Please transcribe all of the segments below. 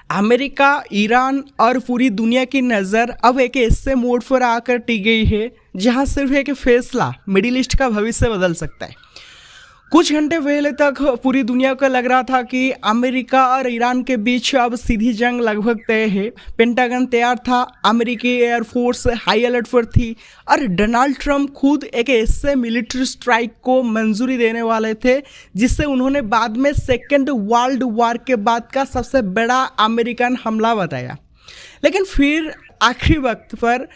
America, Iran और पूरी दुनिया की नज़र अब एक ऐसे मोड़ पर आकर टिक गई है जहां सिर्फ एक फैसला मिडिल ईस्ट का भविष्य बदल सकता है। कुछ घंटे पहले तक पूरी दुनिया को लग रहा था कि अमेरिका और ईरान के बीच अब सीधी जंग लगभग तय है। पेंटागन तैयार था, अमेरिकी एयरफोर्स हाई अलर्ट पर थी और डोनाल्ड ट्रंप खुद एक ऐसे मिलिट्री स्ट्राइक को मंजूरी देने वाले थे जिसे उन्होंने बाद में सेकेंड वर्ल्ड वॉर के बाद का सबसे बड़ा अमेरिकन हमला बताया। लेकिन फिर आखिरी वक्त पर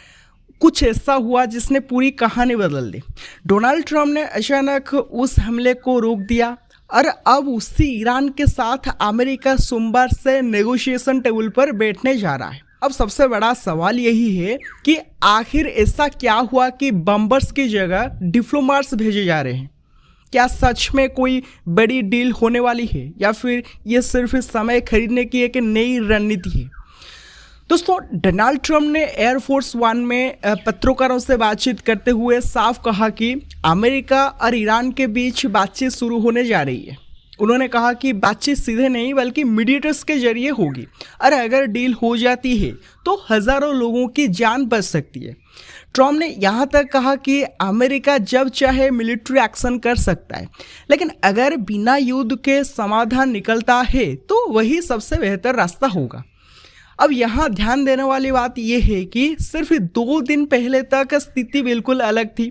कुछ ऐसा हुआ जिसने पूरी कहानी बदल दी। डोनाल्ड ट्रंप ने अचानक उस हमले को रोक दिया और अब उसी ईरान के साथ अमेरिका सोमवार से नेगोशिएशन टेबल पर बैठने जा रहा है। अब सबसे बड़ा सवाल यही है कि आखिर ऐसा क्या हुआ कि बम्बर्स की जगह डिप्लोमेट्स भेजे जा रहे हैं। क्या सच में कोई बड़ी डील होने वाली है या फिर ये सिर्फ समय खरीदने की एक नई रणनीति है? दोस्तों, डोनाल्ड ट्रंप ने एयरफोर्स वन में पत्रकारों से बातचीत करते हुए साफ कहा कि अमेरिका और ईरान के बीच बातचीत शुरू होने जा रही है। उन्होंने कहा कि बातचीत सीधे नहीं बल्कि मीडिएटर्स के जरिए होगी और अगर डील हो जाती है तो हज़ारों लोगों की जान बच सकती है। ट्रंप ने यहाँ तक कहा कि अमेरिका जब चाहे मिलिट्री एक्शन कर सकता है, लेकिन अगर बिना युद्ध के समाधान निकलता है तो वही सबसे बेहतर रास्ता होगा। अब यहाँ ध्यान देने वाली बात यह है कि सिर्फ 2 दिन पहले तक स्थिति बिल्कुल अलग थी।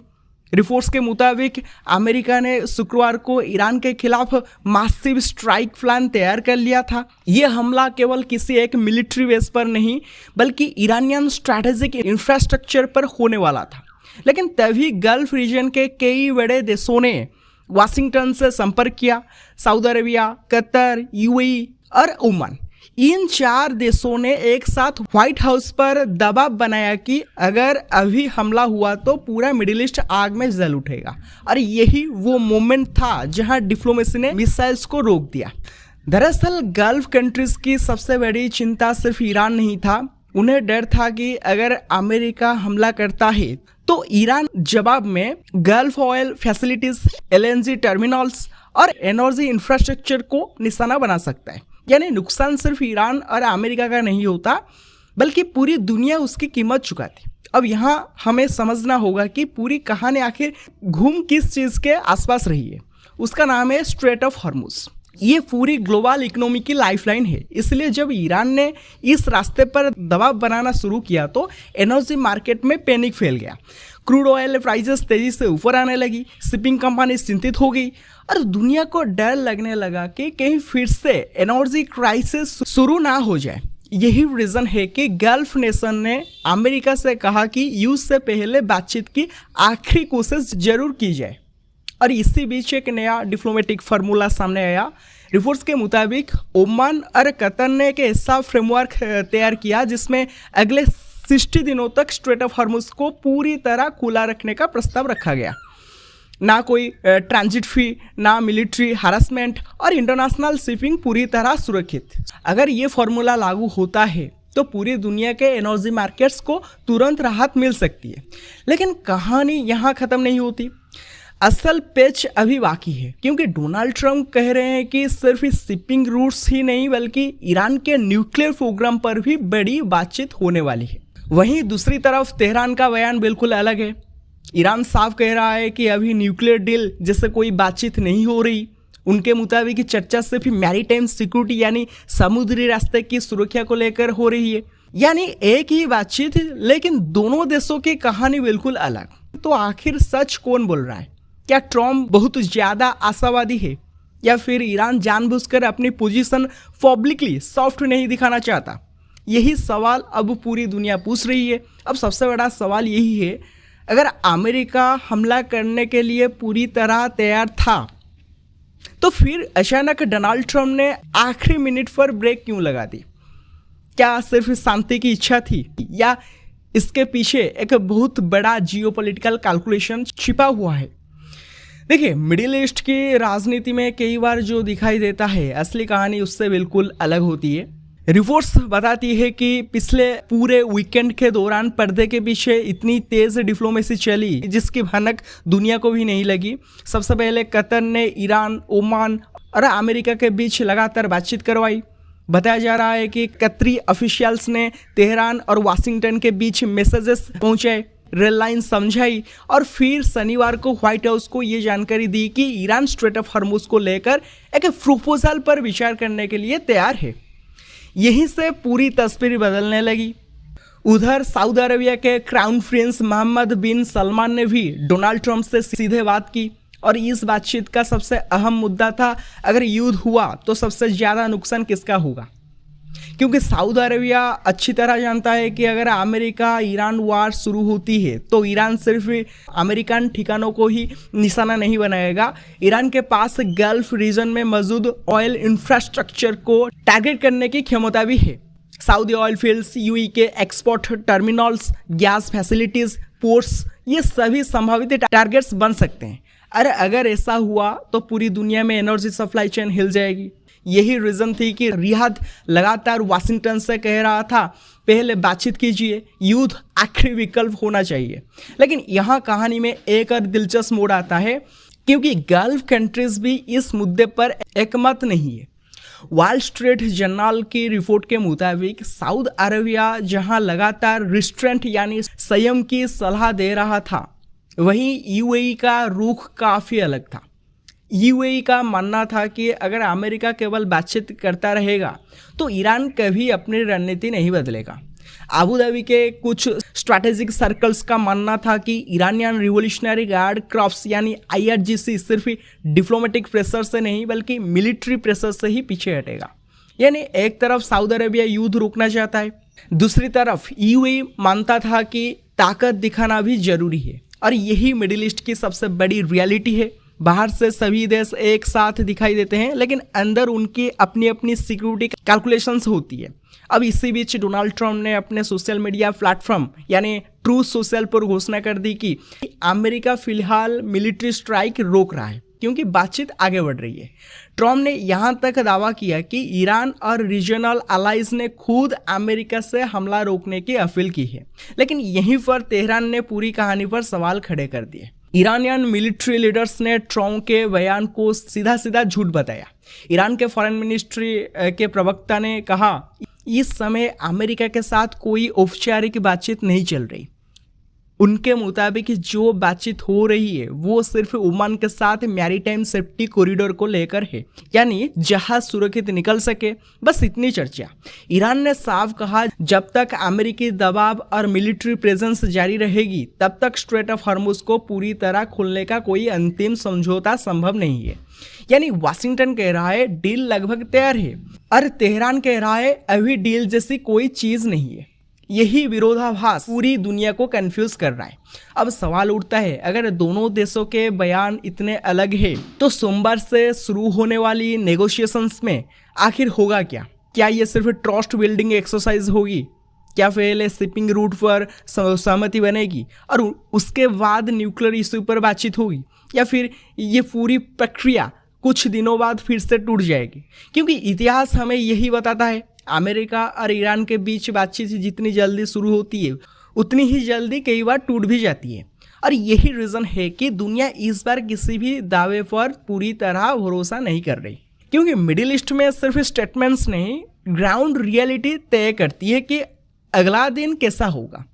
रिपोर्ट्स के मुताबिक अमेरिका ने शुक्रवार को ईरान के खिलाफ मासिव स्ट्राइक प्लान तैयार कर लिया था। यह हमला केवल किसी एक मिलिट्री बेस पर नहीं बल्कि ईरानियन स्ट्रैटेजिक इंफ्रास्ट्रक्चर पर होने वाला था। लेकिन तभी गल्फ रीजन के कई बड़े देशों ने वाशिंगटन से संपर्क किया। सऊदी अरेबिया, कतर, यूएई और ओमान, इन 4 देशों ने एक साथ व्हाइट हाउस पर दबाव बनाया कि अगर अभी हमला हुआ तो पूरा मिडिल ईस्ट आग में जल उठेगा। और यही वो मोमेंट था जहां डिप्लोमेसी ने मिसाइल्स को रोक दिया। दरअसल गल्फ कंट्रीज की सबसे बड़ी चिंता सिर्फ ईरान नहीं था। उन्हें डर था कि अगर अमेरिका हमला करता है तो ईरान जवाब में gulf oil facilities, LNG terminals और एनर्जी इंफ्रास्ट्रक्चर को निशाना बना सकता है। यानी नुकसान सिर्फ ईरान और अमेरिका का नहीं होता बल्कि पूरी दुनिया उसकी कीमत चुकाती। अब यहाँ हमें समझना होगा कि पूरी कहानी आखिर घूम किस चीज़ के आसपास रही है। उसका नाम है स्ट्रेट ऑफ हॉर्मुज। ये पूरी ग्लोबल इकोनॉमी की लाइफलाइन है। इसलिए जब ईरान ने इस रास्ते पर दबाव बनाना शुरू किया तो एनर्जी मार्केट में पैनिक फैल गया। क्रूड ऑयल प्राइसेस तेजी से ऊपर आने लगी, शिपिंग कंपनी चिंतित हो गई और दुनिया को डर लगने लगा कि कहीं फिर से एनर्जी क्राइसिस शुरू ना हो जाए। यही रीज़न है कि गल्फ नेशन ने अमेरिका से कहा कि युद्ध से पहले बातचीत की आखिरी कोशिश जरूर की जाए। और इसी बीच एक नया डिप्लोमेटिक फार्मूला सामने आया। रिपोर्ट्स के मुताबिक ओमान और कतर ने एक ऐसा फ्रेमवर्क तैयार किया जिसमें अगले 60 दिनों तक स्ट्रेट ऑफ हॉर्मुज को पूरी तरह खुला रखने का प्रस्ताव रखा गया। ना कोई ट्रांजिट फी, ना मिलिट्री हरासमेंट और इंटरनेशनल शिपिंग पूरी तरह सुरक्षित। अगर ये फार्मूला लागू होता है तो पूरी दुनिया के एनर्जी मार्केट्स को तुरंत राहत मिल सकती है। लेकिन कहानी यहाँ ख़त्म नहीं होती। असल पैच अभी बाकी है क्योंकि डोनाल्ड ट्रंप कह रहे हैं कि सिर्फ शिपिंग रूट्स ही नहीं बल्कि ईरान के न्यूक्लियर प्रोग्राम पर भी बड़ी बातचीत होने वाली है। वहीं दूसरी तरफ तेहरान का बयान बिल्कुल अलग है। ईरान साफ कह रहा है कि अभी न्यूक्लियर डील जैसे कोई बातचीत नहीं हो रही। उनके मुताबिक चर्चा सिर्फ मैरीटाइम सिक्योरिटी यानी समुद्री रास्ते की सुरक्षा को लेकर हो रही है। यानी एक ही बातचीत लेकिन दोनों देशों की कहानी बिल्कुल अलग। तो आखिर सच कौन बोल रहा है? क्या ट्रंप बहुत ज़्यादा आशावादी है या फिर ईरान जानबूझकर अपनी पोजीशन पब्लिकली सॉफ्ट नहीं दिखाना चाहता? यही सवाल अब पूरी दुनिया पूछ रही है। अब सबसे बड़ा सवाल यही है, अगर अमेरिका हमला करने के लिए पूरी तरह तैयार था तो फिर अचानक डोनाल्ड ट्रंप ने आखिरी मिनट पर ब्रेक क्यों लगा दी? क्या सिर्फ शांति की इच्छा थी या इसके पीछे एक बहुत बड़ा जियोपॉलिटिकल कैलकुलेशन छिपा हुआ है? देखिए, मिडिल ईस्ट की राजनीति में कई बार जो दिखाई देता है असली कहानी उससे बिल्कुल अलग होती है। रिपोर्ट्स बताती है कि पिछले पूरे वीकेंड के दौरान पर्दे के पीछे इतनी तेज डिप्लोमेसी चली जिसकी भनक दुनिया को भी नहीं लगी। सबसे पहले कतर ने ईरान, ओमान और अमेरिका के बीच लगातार बातचीत करवाई। बताया जा रहा है कि कतरी ऑफिशियल्स ने तेहरान और वाशिंगटन के बीच मैसेजेस पहुंचाए, रेल लाइन समझाई और फिर शनिवार को व्हाइट हाउस को ये जानकारी दी कि ईरान स्ट्रेट ऑफ हॉर्मुज को लेकर एक प्रपोजल पर विचार करने के लिए तैयार है। यहीं से पूरी तस्वीर बदलने लगी। उधर सऊदी अरबिया के क्राउन प्रिंस मोहम्मद बिन सलमान ने भी डोनाल्ड ट्रंप से सीधे बात की और इस बातचीत का सबसे अहम मुद्दा था, अगर युद्ध हुआ तो सबसे ज़्यादा नुकसान किसका होगा। क्योंकि सऊदी अरबिया अच्छी तरह जानता है कि अगर अमेरिका ईरान वार शुरू होती है तो ईरान सिर्फ अमेरिकन ठिकानों को ही निशाना नहीं बनाएगा, ईरान के पास गल्फ रीजन में मौजूद ऑयल इंफ्रास्ट्रक्चर को टारगेट करने की क्षमता भी है। सऊदी ऑयल फील्ड्स, यूएई के export terminals, gas facilities, ports, ये सभी संभावित टारगेट्स बन सकते हैं। अगर ऐसा हुआ तो पूरी दुनिया में एनर्जी सप्लाई चेन हिल जाएगी। यही रीज़न थी कि रियाद लगातार वाशिंगटन से कह रहा था, पहले बातचीत कीजिए, युद्ध आखिरी विकल्प होना चाहिए। लेकिन यहाँ कहानी में एक और दिलचस्प मोड़ आता है, क्योंकि गल्फ कंट्रीज भी इस मुद्दे पर एकमत नहीं है। वॉल स्ट्रीट जर्नल की रिपोर्ट के मुताबिक सऊदी अरबिया जहां लगातार रिस्ट्रेंट यानी संयम की सलाह दे रहा था, वहीं यूएई का रुख काफ़ी अलग था। यूएई का मानना था कि अगर अमेरिका केवल बातचीत करता रहेगा तो ईरान कभी अपनी रणनीति नहीं बदलेगा। अबू धाबी के कुछ स्ट्रैटेजिक सर्कल्स का मानना था कि ईरानियन रिवोल्यूशनरी गार्ड क्रॉप्स यानी आईआरजीसी सिर्फ डिप्लोमेटिक प्रेशर से नहीं बल्कि मिलिट्री प्रेशर से ही पीछे हटेगा। यानी एक तरफ सऊदी अरबिया युद्ध रोकना चाहता है, दूसरी तरफ यूएई मानता था कि ताकत दिखाना भी जरूरी है। और यही मिडिल ईस्ट की सबसे बड़ी रियलिटी है। बाहर से सभी देश एक साथ दिखाई देते हैं, लेकिन अंदर उनकी अपनी अपनी सिक्योरिटी कैलकुलेशंस होती है। अब इसी बीच डोनाल्ड ट्रंप ने अपने सोशल मीडिया प्लेटफॉर्म यानी ट्रूथ सोशल पर घोषणा कर दी कि अमेरिका फिलहाल मिलिट्री स्ट्राइक रोक रहा है क्योंकि बातचीत आगे बढ़ रही है। ट्रंप ने यहाँ तक दावा किया कि ईरान और रीजनल अलाइज ने खुद अमेरिका से हमला रोकने की अपील की है, लेकिन यहीं पर तेहरान ने पूरी कहानी पर सवाल खड़े कर दिए। ईरानियन मिलिट्री लीडर्स ने ट्रंप के बयान को सीधा सीधा झूठ बताया। ईरान के फॉरेन मिनिस्ट्री के प्रवक्ता ने कहा, इस समय अमेरिका के साथ कोई औपचारिक बातचीत नहीं चल रही। उनके मुताबिक जो बातचीत हो रही है वो सिर्फ ओमान के साथ मैरीटाइम सेफ्टी कॉरिडोर को लेकर है, यानी जहाज सुरक्षित निकल सके, बस इतनी चर्चा। ईरान ने साफ कहा, जब तक अमेरिकी दबाव और मिलिट्री प्रेजेंस जारी रहेगी तब तक स्ट्रेट ऑफ हॉर्मुज को पूरी तरह खोलने का कोई अंतिम समझौता संभव नहीं है। यानी वाशिंगटन कह रहा है डील लगभग तैयार है और तेहरान कह रहा है अभी डील जैसी कोई चीज़ नहीं है। यही विरोधाभास पूरी दुनिया को कंफ्यूज कर रहा है। अब सवाल उठता है, अगर दोनों देशों के बयान इतने अलग हैं तो सोमवार से शुरू होने वाली नेगोशिएशंस में आखिर होगा क्या? क्या ये सिर्फ ट्रस्ट बिल्डिंग एक्सरसाइज होगी? क्या पहले शिपिंग रूट पर सहमति बनेगी और उसके बाद न्यूक्लियर इशू पर बातचीत होगी, या फिर ये पूरी प्रक्रिया कुछ दिनों बाद फिर से टूट जाएगी? क्योंकि इतिहास हमें यही बताता है, अमेरिका और ईरान के बीच बातचीत जितनी जल्दी शुरू होती है उतनी ही जल्दी कई बार टूट भी जाती है। और यही रीज़न है कि दुनिया इस बार किसी भी दावे पर पूरी तरह भरोसा नहीं कर रही, क्योंकि मिडिल ईस्ट में सिर्फ स्टेटमेंट्स नहीं, ग्राउंड रियलिटी तय करती है कि अगला दिन कैसा होगा।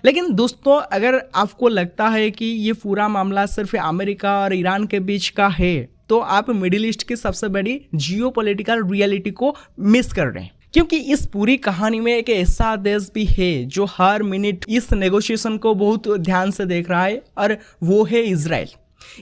लेकिन दोस्तों, अगर आपको लगता है कि ये पूरा मामला सिर्फ अमेरिका और ईरान के बीच का है तो आप मिडिल ईस्ट की सबसे बड़ी जियोपॉलिटिकल रियलिटी को मिस कर रहे हैं, क्योंकि इस पूरी कहानी में एक ऐसा देश भी है जो हर मिनट इस नेगोशिएशन को बहुत ध्यान से देख रहा है, और वो है इजराइल।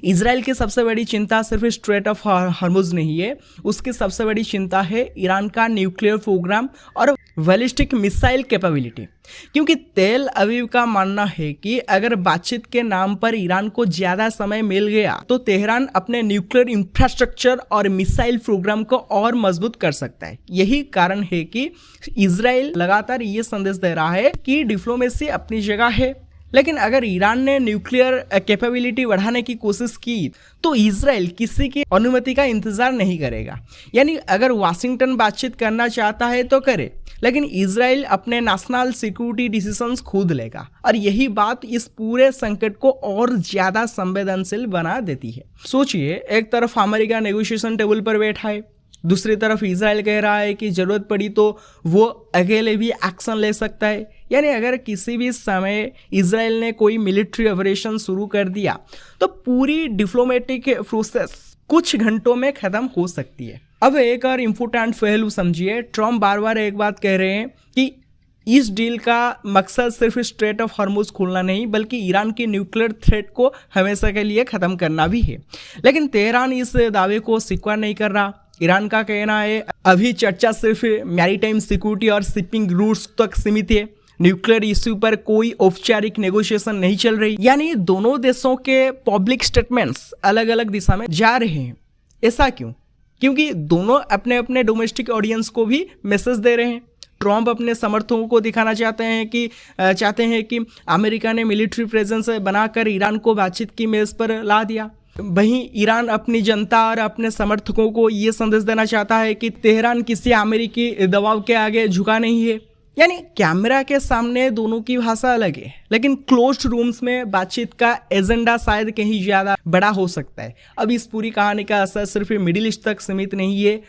इजराइल की सबसे बड़ी चिंता सिर्फ स्ट्रेट ऑफ हॉर्मुज नहीं है, उसकी सबसे बड़ी चिंता है ईरान का न्यूक्लियर प्रोग्राम और बैलिस्टिक मिसाइल कैपेबिलिटी। क्योंकि तेल अवीव का मानना है कि अगर बातचीत के नाम पर ईरान को ज़्यादा समय मिल गया तो तेहरान अपने न्यूक्लियर इंफ्रास्ट्रक्चर और मिसाइल प्रोग्राम को और मजबूत कर सकता है। यही कारण है कि इजराइल लगातार ये संदेश दे रहा है कि डिप्लोमेसी अपनी जगह है, लेकिन अगर ईरान ने न्यूक्लियर कैपेबिलिटी बढ़ाने की कोशिश की तो इजराइल किसी की अनुमति का इंतजार नहीं करेगा। यानी अगर वाशिंगटन बातचीत करना चाहता है तो करे, लेकिन इजराइल अपने नेशनल सिक्योरिटी डिसीजंस खुद लेगा, और यही बात इस पूरे संकट को और ज़्यादा संवेदनशील बना देती है। सोचिए, एक तरफ अमेरिका नेगोशिएशन टेबल पर बैठा है दूसरी तरफ इजराइल कह रहा है कि ज़रूरत पड़ी तो वो अकेले भी एक्शन ले सकता है, यानी अगर किसी भी समय इजराइल ने कोई मिलिट्री ऑपरेशन शुरू कर दिया तो पूरी डिप्लोमेटिक प्रोसेस कुछ घंटों में ख़त्म हो सकती है। अब एक और इम्पोर्टेंट पहलू समझिए, ट्रम्प बार बार एक बात कह रहे हैं कि इस डील का मकसद सिर्फ स्ट्रेट ऑफ हॉर्मुज खोलना नहीं बल्कि ईरान की न्यूक्लियर थ्रेट को हमेशा के लिए ख़त्म करना भी है। लेकिन तेहरान इस दावे को स्वीकार नहीं कर रहा। ईरान का कहना है अभी चर्चा सिर्फ मैरीटाइम सिक्योरिटी और शिपिंग रूट्स तक सीमित है, न्यूक्लियर इश्यू पर कोई औपचारिक नेगोशिएशन नहीं चल रही। यानी दोनों देशों के पब्लिक स्टेटमेंट्स अलग अलग दिशा में जा रहे हैं। ऐसा क्यों? क्योंकि दोनों अपने अपने डोमेस्टिक ऑडियंस को भी मैसेज दे रहे हैं। ट्रम्प अपने समर्थकों को दिखाना चाहते हैं कि अमेरिका ने मिलिट्री प्रेजेंस बनाकर ईरान को बातचीत की मेज़ पर ला दिया। वहीं ईरान अपनी जनता और अपने समर्थकों को ये संदेश देना चाहता है कि तेहरान किसी अमेरिकी दबाव के आगे झुका नहीं है। यानी कैमरा के सामने दोनों की भाषा अलग है, लेकिन क्लोज्ड रूम्स में बातचीत का एजेंडा शायद कहीं ज़्यादा बड़ा हो सकता है। अब इस पूरी कहानी का असर सिर्फ मिडिल ईस्ट तक सीमित नहीं है।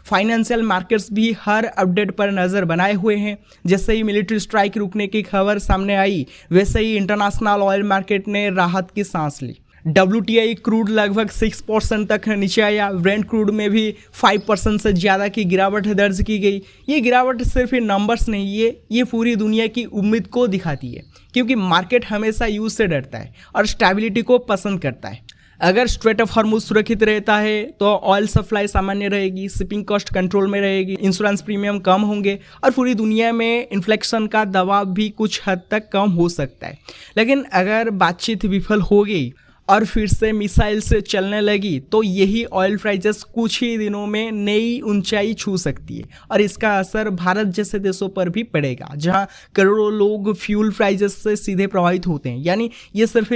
फाइनेंशियल मार्केट्स भी हर अपडेट पर नज़र बनाए हुए हैं। जैसे ही मिलिट्री स्ट्राइक रुकने की खबर सामने आई, वैसे ही इंटरनेशनल ऑयल मार्केट ने राहत की सांस ली। WTI क्रूड लगभग 6% तक नीचे आया। ब्रेंट क्रूड में भी 5% से ज़्यादा की गिरावट दर्ज की गई। ये गिरावट सिर्फ नंबर्स नहीं है, ये पूरी दुनिया की उम्मीद को दिखाती है, क्योंकि मार्केट हमेशा यूज से डरता है और स्टेबिलिटी को पसंद करता है। अगर स्ट्रेट ऑफ हॉर्मुज सुरक्षित रहता है तो ऑयल सप्लाई सामान्य रहेगी, शिपिंग कॉस्ट कंट्रोल में रहेगी, इंश्योरेंस प्रीमियम कम होंगे और पूरी दुनिया में इन्फ्लेक्शन का दबाव भी कुछ हद तक कम हो सकता है। लेकिन अगर बातचीत विफल हो गई और फिर से मिसाइल से चलने लगी तो यही ऑयल प्राइसेस कुछ ही दिनों में नई ऊंचाई छू सकती है और इसका असर भारत जैसे देशों पर भी पड़ेगा, जहां करोड़ों लोग फ्यूल प्राइसेस से सीधे प्रभावित होते हैं। यानी ये सिर्फ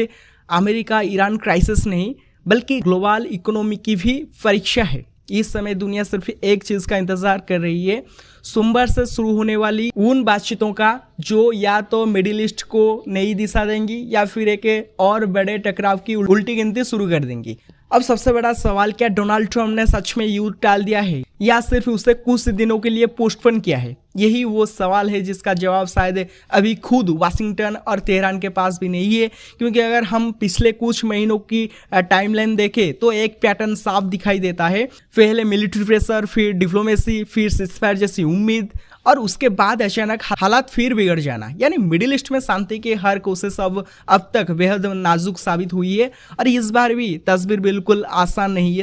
अमेरिका ईरान क्राइसिस नहीं बल्कि ग्लोबल इकोनॉमी की भी परीक्षा है। इस समय दुनिया सिर्फ एक चीज़ का इंतज़ार कर रही है, सोमवार से शुरू होने वाली उन बातचीतों का जो या तो मिडिल ईस्ट को नई दिशा देंगी या फिर एक और बड़े टकराव की उल्टी गिनती शुरू कर देंगी। अब सबसे बड़ा सवाल, क्या डोनाल्ड ट्रम्प ने सच में युद्ध टाल दिया है या सिर्फ उसे कुछ दिनों के लिए पोस्टपोन किया है? यही वो सवाल है जिसका जवाब शायद अभी खुद वाशिंगटन और तेहरान के पास भी नहीं है। क्योंकि अगर हम पिछले कुछ महीनों की टाइमलाइन देखें तो एक पैटर्न साफ दिखाई देता है। पहले मिलिट्री प्रेशर, फिर डिप्लोमेसी, फिर सीजफायर जैसी उम्मीद और उसके बाद अचानक हालात फिर बिगड़ जाना। यानी मिडिल ईस्ट में शांति की हर कोशिश अब तक बेहद नाजुक साबित हुई है और इस बार भी तस्वीर बिल्कुल आसान नहीं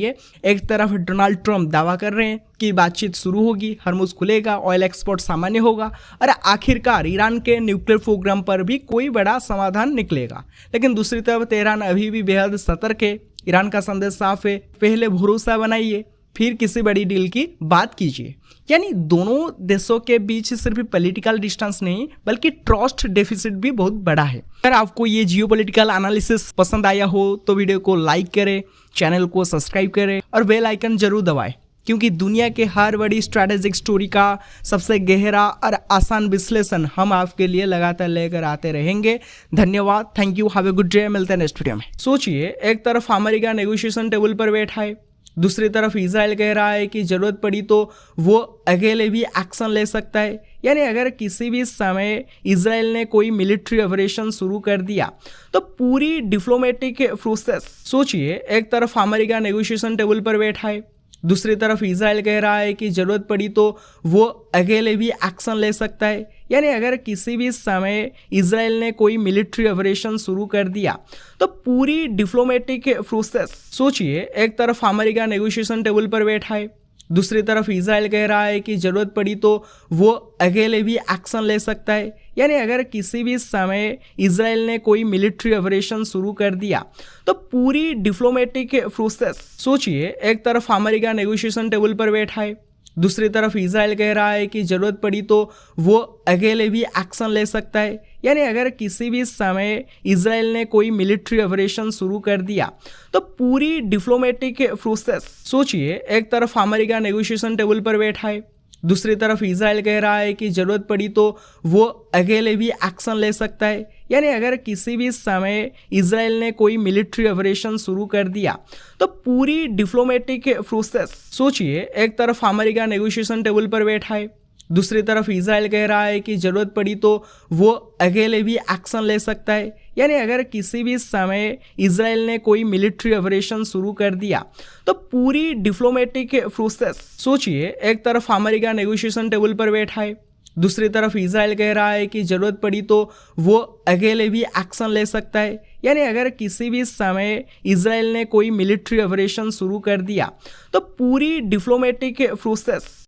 है। एक तरफ डोनाल्ड ट्रम्प दावा कर रहे हैं कि बातचीत शुरू होगी, हॉर्मुज खुलेगा, ऑयल एक्सपोर्ट सामान्य होगा और आखिरकार ईरान के न्यूक्लियर प्रोग्राम पर भी कोई बड़ा समाधान निकलेगा। लेकिन दूसरी तरफ तेहरान अभी भी बेहद सतर्क है। ईरान का संदेश साफ है, पहले भरोसा बनाइए, फिर किसी बड़ी डील की बात कीजिए। यानी दोनों देशों के बीच सिर्फ पॉलिटिकल डिस्टेंस नहीं बल्कि ट्रस्ट डेफिसिट भी बहुत बड़ा है। अगर आपको ये जियोपॉलिटिकल एनालिसिस पसंद आया हो तो वीडियो को लाइक करें, चैनल को सब्सक्राइब करें और बेल आइकन जरूर दबाएं, क्योंकि दुनिया के हर बड़ी स्ट्रैटेजिक स्टोरी का सबसे गहरा और आसान विश्लेषण हम आपके लिए लगातार लेकर आते रहेंगे। धन्यवाद, thank you, have a good day. मिलते हैं नेक्स्ट वीडियो में। सोचिए, एक तरफ अमेरिका नेगोशिएशन टेबल पर बैठा है, दूसरी तरफ इजराइल कह रहा है कि ज़रूरत पड़ी तो वो अकेले भी एक्शन ले सकता है। यानी अगर किसी भी समय इजराइल ने कोई मिलिट्री ऑपरेशन शुरू कर दिया तो पूरी डिप्लोमेटिक प्रोसेस, सोचिए, एक तरफ अमेरिका नेगोशिएशन टेबल पर बैठा है, दूसरी तरफ इजराइल कह रहा है कि ज़रूरत पड़ी तो वो अकेले भी एक्शन ले सकता है। यानी अगर किसी भी समय इजराइल ने कोई मिलिट्री ऑपरेशन शुरू कर दिया तो पूरी डिप्लोमेटिक प्रोसेस, सोचिए, एक तरफ अमेरिका नेगोशिएशन टेबल पर बैठा है, दूसरी तरफ इजराइल कह रहा है कि ज़रूरत पड़ी तो वो अकेले भी एक्शन ले सकता है। यानी अगर किसी भी समय इजराइल ने कोई मिलिट्री ऑपरेशन शुरू कर दिया तो पूरी डिप्लोमेटिक प्रोसेस, सोचिए, एक तरफ अमेरिका नेगोशिएशन टेबल पर बैठा है, दूसरी तरफ इजराइल कह रहा है कि ज़रूरत पड़ी तो वो अकेले भी एक्शन ले सकता है। यानी अगर किसी भी समय इजराइल ने कोई मिलिट्री ऑपरेशन शुरू कर दिया तो पूरी डिप्लोमेटिक प्रोसेस, सोचिए, एक तरफ अमेरिका नेगोशिएशन टेबल पर बैठा है, दूसरी तरफ इजराइल कह रहा है कि ज़रूरत पड़ी तो वो अकेले भी एक्शन ले सकता है। यानी अगर किसी भी समय इजराइल ने कोई मिलिट्री ऑपरेशन शुरू कर दिया तो पूरी डिप्लोमेटिक प्रोसेस, सोचिए, एक तरफ अमेरिका नेगोशिएशन टेबल पर बैठा है, दूसरी तरफ इजराइल कह रहा है कि ज़रूरत पड़ी तो वो अकेले भी एक्शन ले सकता है। यानी अगर किसी भी समय इजराइल ने कोई मिलिट्री ऑपरेशन शुरू कर दिया तो पूरी डिप्लोमेटिक प्रोसेस, सोचिए, एक तरफ अमेरिका नेगोशिएशन टेबल पर बैठा है, दूसरी तरफ इजराइल कह रहा है कि ज़रूरत पड़ी तो वो अकेले भी एक्शन ले सकता है। यानी अगर किसी भी समय इजराइल ने कोई मिलिट्री ऑपरेशन शुरू कर दिया तो पूरी डिप्लोमेटिक प्रोसेस